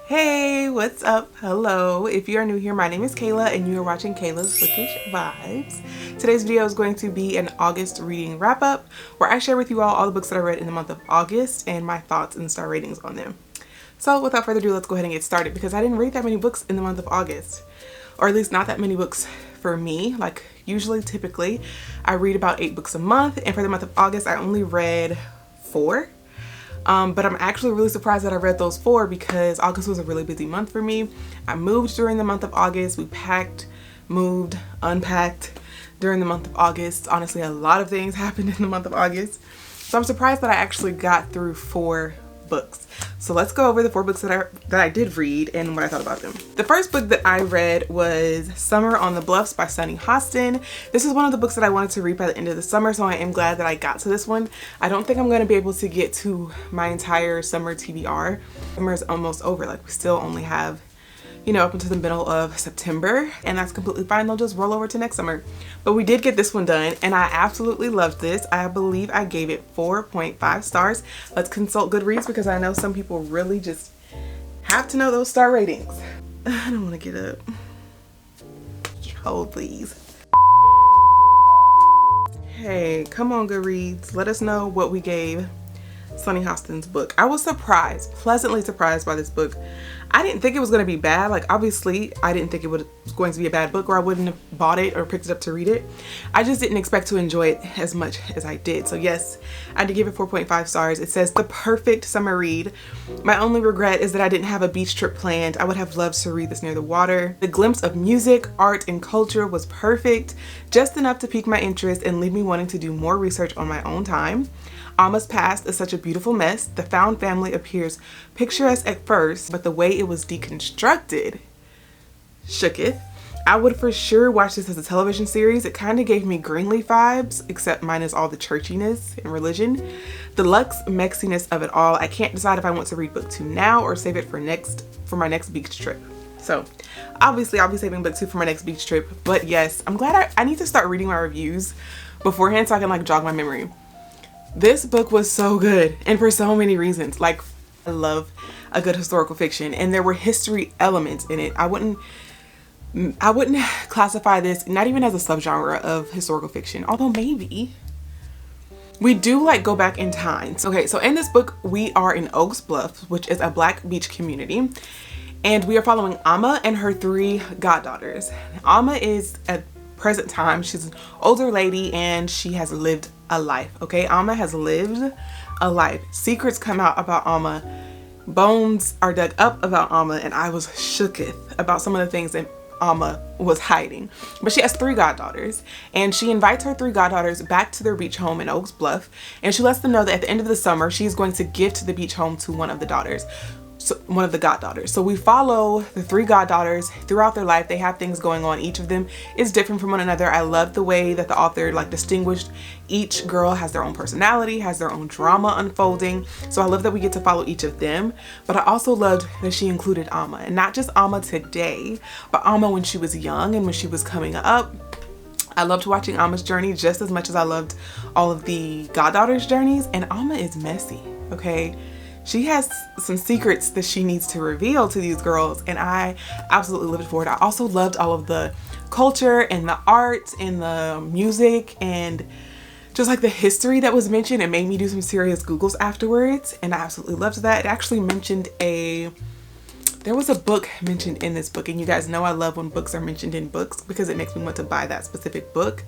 Hey, what's up? Hello. If you are new here, my name is Kayla and you are watching Kayla's Bookish Vibes. Today's video is going to be an August reading wrap up where I share with you all the books that I read in the month of August and my thoughts and star ratings on them. So without further ado, let's go ahead and get started because I didn't read that many books in the month of August, or at least not that many books for me. Like typically I read about 8 books a month, and for the month of August I only read 4. But I'm actually really surprised that I read those 4 because August was a really busy month for me. I moved during the month of August. We packed, moved, unpacked during the month of August. Honestly, a lot of things happened in the month of August. So I'm surprised that I actually got through 4 books. So let's go over the 4 books that I did read and what I thought about them. The first book that I read was Summer on the Bluffs by Sunny Hostin. This is one of the books that I wanted to read by the end of the summer, so I am glad that I got to this one. I don't think I'm going to be able to get to my entire summer TBR. Summer is almost over. Like, we still only have, up until the middle of September, and that's completely fine. They'll just roll over to next summer. But we did get this one done and I absolutely loved this. I believe I gave it 4.5 stars. Let's consult Goodreads because I know some people really just have to know those star ratings. I don't want to get up. Hold please. Hey, come on Goodreads. Let us know what we gave Sunny Hostin's book. I was surprised, pleasantly surprised by this book. I didn't think it was going to be bad. Like, obviously I didn't think it was going to be a bad book or I wouldn't have bought it or picked it up to read it. I just didn't expect to enjoy it as much as I did. So yes, I did give it 4.5 stars. It says the perfect summer read. My only regret is that I didn't have a beach trip planned. I would have loved to read this near the water. The glimpse of music, art, and culture was perfect, just enough to pique my interest and leave me wanting to do more research on my own time. Alma's past is such a beautiful mess. The found family appears picturesque at first, but the way it was deconstructed shooketh. I would for sure watch this as a television series. It kind of gave me Greenleaf vibes, except minus all the churchiness and religion. The luxe mexiness of it all. I can't decide if I want to read book 2 now or save it for my next beach trip. So obviously I'll be saving book 2 for my next beach trip. But yes, I'm glad I need to start reading my reviews beforehand so I can jog my memory. This book was so good, and for so many reasons. Like, I love a good historical fiction, and there were history elements in it. I wouldn't classify this not even as a subgenre of historical fiction, although maybe. We do go back in time. Okay, so in this book, we are in Oaks Bluffs, which is a Black beach community, and we are following Alma and her 3 goddaughters. Alma is at present time, she's an older lady and she has lived a life. Okay, Alma has lived a life. Secrets come out about Alma, bones are dug up about Alma, and I was shooketh about some of the things that Alma was hiding. But she has 3 goddaughters, and she invites her 3 goddaughters back to their beach home in Oaks Bluff, and she lets them know that at the end of the summer she's going to gift the beach home to one of the goddaughters. So we follow the 3 goddaughters throughout their life. They have things going on. Each of them is different from one another. I love the way that the author distinguished each girl has their own personality, has their own drama unfolding. So I love that we get to follow each of them. But I also loved that she included Alma, and not just Alma today, but Alma when she was young and when she was coming up. I loved watching Alma's journey just as much as I loved all of the goddaughters' journeys. And Alma is messy, okay? She has some secrets that she needs to reveal to these girls, and I absolutely lived for it. I also loved all of the culture and the art and the music and just the history that was mentioned. It made me do some serious Googles afterwards, and I absolutely loved that. It actually mentioned there was a book mentioned in this book, and you guys know I love when books are mentioned in books because it makes me want to buy that specific book.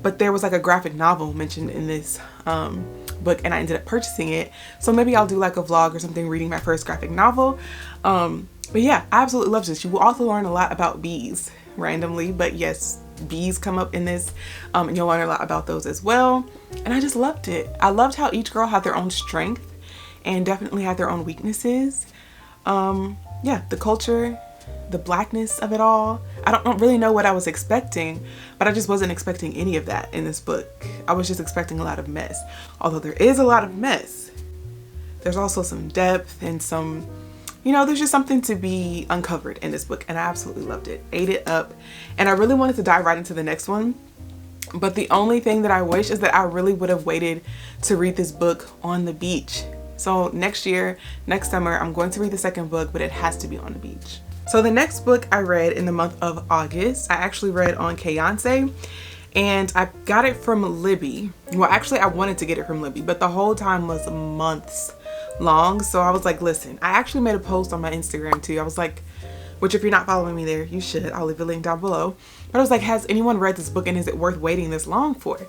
But there was a graphic novel mentioned in this book, and I ended up purchasing it. So maybe I'll do a vlog or something reading my first graphic novel. But yeah, I absolutely love this. You will also learn a lot about bees randomly, but yes, bees come up in this, and you'll learn a lot about those as well. And I just loved it. I loved how each girl had their own strength and definitely had their own weaknesses. Yeah, the culture, the Blackness of it all. I don't really know what I was expecting, but I just wasn't expecting any of that in this book. I was just expecting a lot of mess. Although there is a lot of mess, there's also some depth and some, there's just something to be uncovered in this book, and I absolutely loved it. Ate it up, and I really wanted to dive right into the next one. But the only thing that I wish is that I really would have waited to read this book on the beach So next year, next summer, I'm going to read the second book, but it has to be on the beach. So the next book I read in the month of August, I actually read on Kayance, and I got it from Libby. Well, actually I wanted to get it from Libby, but the whole time was months long. So I was like, listen, I actually made a post on my Instagram too. I was like, which if you're not following me there, you should. I'll leave a link down below. But I was like, has anyone read this book and is it worth waiting this long for?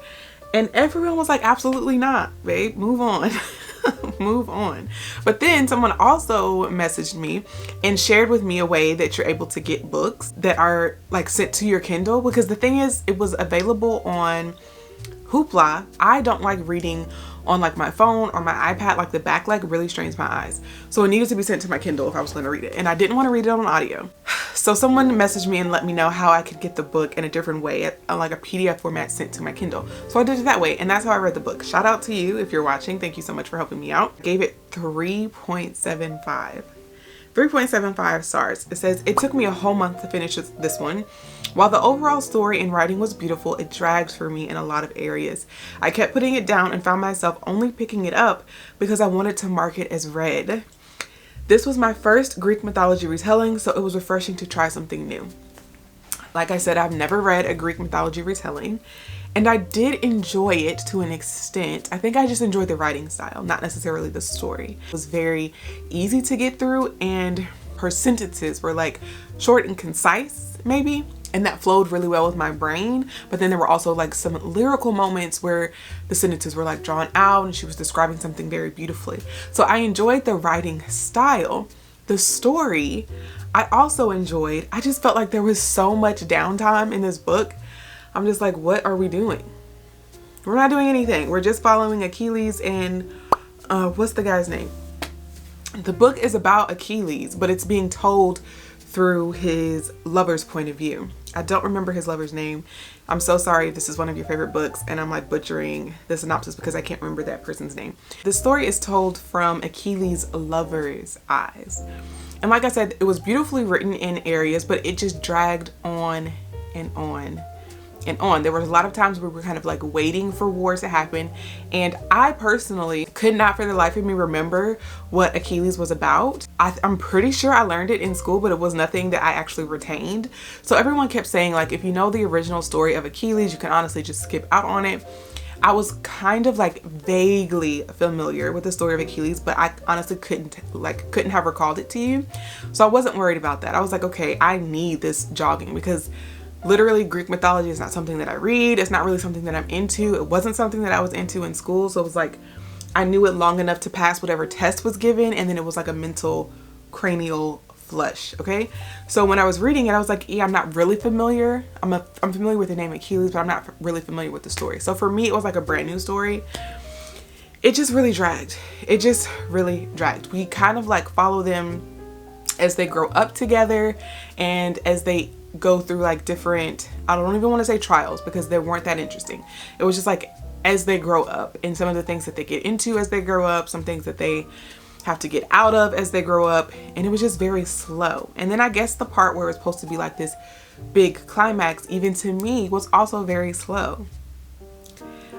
And everyone was like, absolutely not, babe, move on. Move on. But then someone also messaged me and shared with me a way that you're able to get books that are like sent to your Kindle, because the thing is, it was available on Hoopla. I don't like reading on like my phone or my iPad. Like the backlight really strains my eyes, so it needed to be sent to my Kindle if I was going to read it, and I didn't want to read it on audio. So someone messaged me and let me know how I could get the book in a different way, like a PDF format sent to my Kindle. So I did it that way, and that's how I read the book. Shout out to you if you're watching. Thank you so much for helping me out. Gave it 3.75. 3.75 stars. It says, it took me a whole month to finish this one. While the overall story and writing was beautiful, it dragged for me in a lot of areas. I kept putting it down and found myself only picking it up because I wanted to mark it as read. This was my first Greek mythology retelling, so it was refreshing to try something new. Like I said, I've never read a Greek mythology retelling, and I did enjoy it to an extent. I think I just enjoyed the writing style, not necessarily the story. It was very easy to get through, and her sentences were like short and concise, maybe, and that flowed really well with my brain. But then there were also like some lyrical moments where the sentences were like drawn out and she was describing something very beautifully. So I enjoyed the writing style. The story I also enjoyed. I just felt like there was so much downtime in this book. I'm just like, what are we doing? We're not doing anything. We're just following Achilles and what's the guy's name? The book is about Achilles, but it's being told through his lover's point of view. I don't remember his lover's name. I'm so sorry if this is one of your favorite books and I'm like butchering the synopsis because I can't remember that person's name. The story is told from Achilles' lover's eyes. And like I said, it was beautifully written in areas, but it just dragged on and on and on. There was a lot of times where we were kind of like waiting for war to happen, and I personally could not for the life of me remember what Achilles was about. I'm pretty sure I learned it in school, but it was nothing that I actually retained. So everyone kept saying like, if you know the original story of Achilles, you can honestly just skip out on it. I was kind of like vaguely familiar with the story of Achilles, but I honestly couldn't have recalled it to you. So I wasn't worried about that. I was like, okay, I need this jogging, because literally Greek mythology is not something that I read. It's not really something that I'm into. It wasn't something that I was into in school. So it was like, I knew it long enough to pass whatever test was given, and then it was like a mental cranial flush. Okay. So when I was reading it, I was like, yeah, I'm not really familiar. I'm familiar with the name Achilles, but I'm not really familiar with the story. So for me, it was like a brand new story. It just really dragged. It just really dragged. We kind of like follow them as they grow up together and as they go through like different, I don't even want to say trials because they weren't that interesting. It was just like as they grow up and some of the things that they get into as they grow up, some things that they have to get out of as they grow up, and it was just very slow. And then I guess the part where it was supposed to be like this big climax, even to me, was also very slow.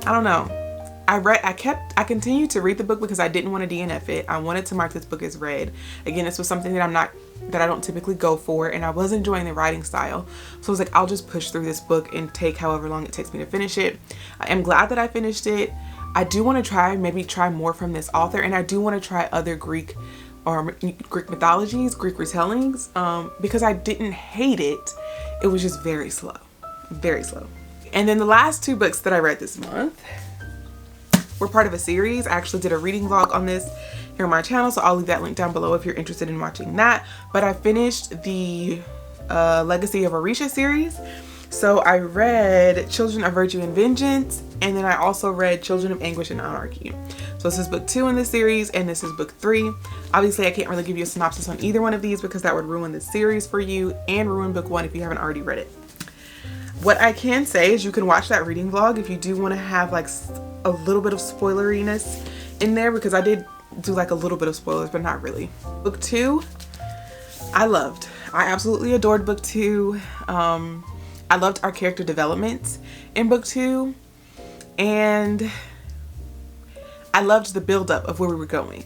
I don't know. I continued to read the book because I didn't want to DNF it. I wanted to mark this book as read. Again, this was something that I don't typically go for, and I was enjoying the writing style. So I was like, I'll just push through this book and take however long it takes me to finish it. I am glad that I finished it. I do want to maybe try more from this author, and I do want to try other Greek mythologies, Greek retellings, because I didn't hate it. It was just very slow, very slow. And then the last two books that I read this month were part of a series. I actually did a reading vlog on this here on my channel, so I'll leave that link down below if you're interested in watching that. But I finished the Legacy of Orisha series. So I read Children of Virtue and Vengeance, and then I also read Children of Anguish and Anarchy. So this is book 2 in this series, and this is book 3. Obviously, I can't really give you a synopsis on either one of these because that would ruin the series for you and ruin book 1 if you haven't already read it. What I can say is you can watch that reading vlog if you do want to have like a little bit of spoileriness in there, because I did do like a little bit of spoilers, but not really. Book 2, I loved. I absolutely adored book 2. I loved our character development in book 2, and I loved the buildup of where we were going.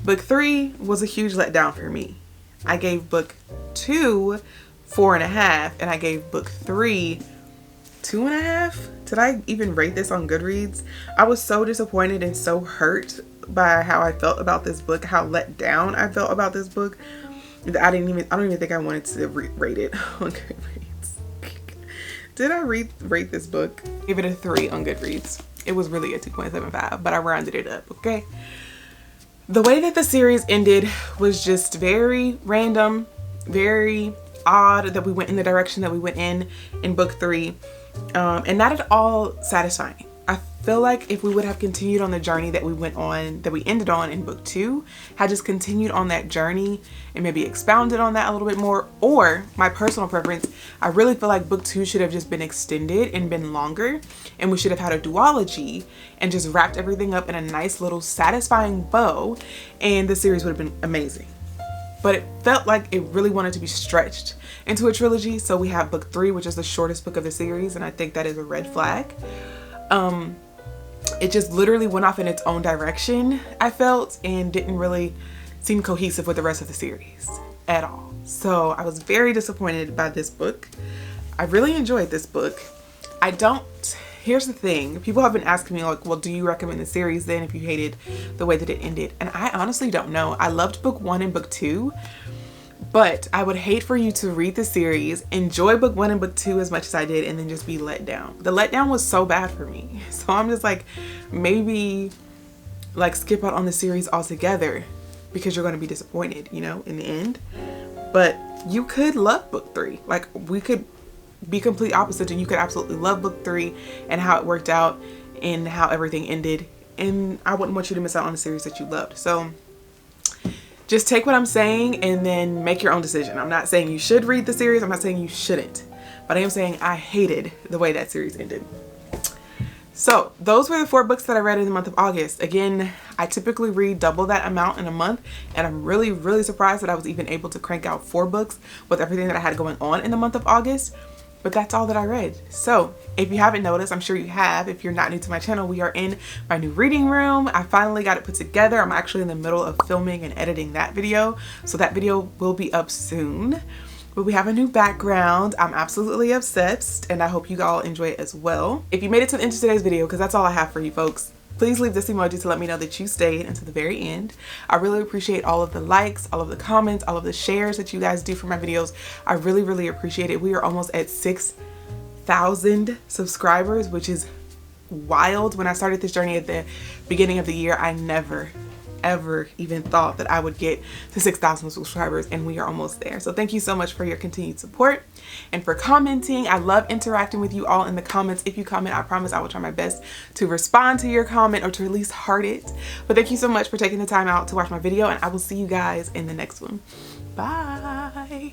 Book 3 was a huge letdown for me. I gave book 2 4.5, and I gave book 3 2.5. Did I even rate this on Goodreads? I was so disappointed and so hurt by how I felt about this book, how let down I felt about this book, that I don't even think I wanted to rate it on Goodreads. Did I rate this book? Give it a 3 on Goodreads. It was really a 2.75, but I rounded it up, okay? The way that the series ended was just very random, very odd that we went in the direction that we went in book 3, and not at all satisfying. I feel like if we would have continued on the journey that we went on, that we ended on in book 2, had just continued on that journey and maybe expounded on that a little bit more, or my personal preference, I really feel like book 2 should have just been extended and been longer, and we should have had a duology and just wrapped everything up in a nice little satisfying bow, and the series would have been amazing. But it felt like it really wanted to be stretched into a trilogy. So we have book 3, which is the shortest book of the series, and I think that is a red flag. It just literally went off in its own direction, I felt, and didn't really seem cohesive with the rest of the series at all. So I was very disappointed by this book. I really enjoyed this book. Here's the thing. People have been asking me like, well, do you recommend the series then if you hated the way that it ended? And I honestly don't know. I loved book 1 and book 2, but I would hate for you to read the series, enjoy book 1 and book 2 as much as I did, and then just be let down. The letdown was so bad for me. So I'm just like, maybe like skip out on the series altogether because you're going to be disappointed, you know, in the end. But you could love book 3. Like, we could be complete opposites, and you could absolutely love book 3 and how it worked out and how everything ended, and I wouldn't want you to miss out on a series that you loved. So just take what I'm saying and then make your own decision. I'm not saying you should read the series, I'm not saying you shouldn't, but I am saying I hated the way that series ended. So those were the 4 books that I read in the month of August. Again, I typically read double that amount in a month, and I'm really, really surprised that I was even able to crank out 4 books with everything that I had going on in the month of August. But that's all that I read. So if you haven't noticed, I'm sure you have. If you're not new to my channel, we are in my new reading room. I finally got it put together. I'm actually in the middle of filming and editing that video, so that video will be up soon. But we have a new background. I'm absolutely obsessed, and I hope you all enjoy it as well. If you made it to the end of today's video, because that's all I have for you folks, please leave this emoji to let me know that you stayed until the very end. I really appreciate all of the likes, all of the comments, all of the shares that you guys do for my videos. I really, really appreciate it. We are almost at 6,000 subscribers, which is wild. When I started this journey at the beginning of the year, I never ever even thought that I would get to 6,000 subscribers, and we are almost there. So thank you so much for your continued support and for commenting. I love interacting with you all in the comments. If you comment, I promise I will try my best to respond to your comment or to at least heart it. But thank you so much for taking the time out to watch my video, and I will see you guys in the next one. Bye.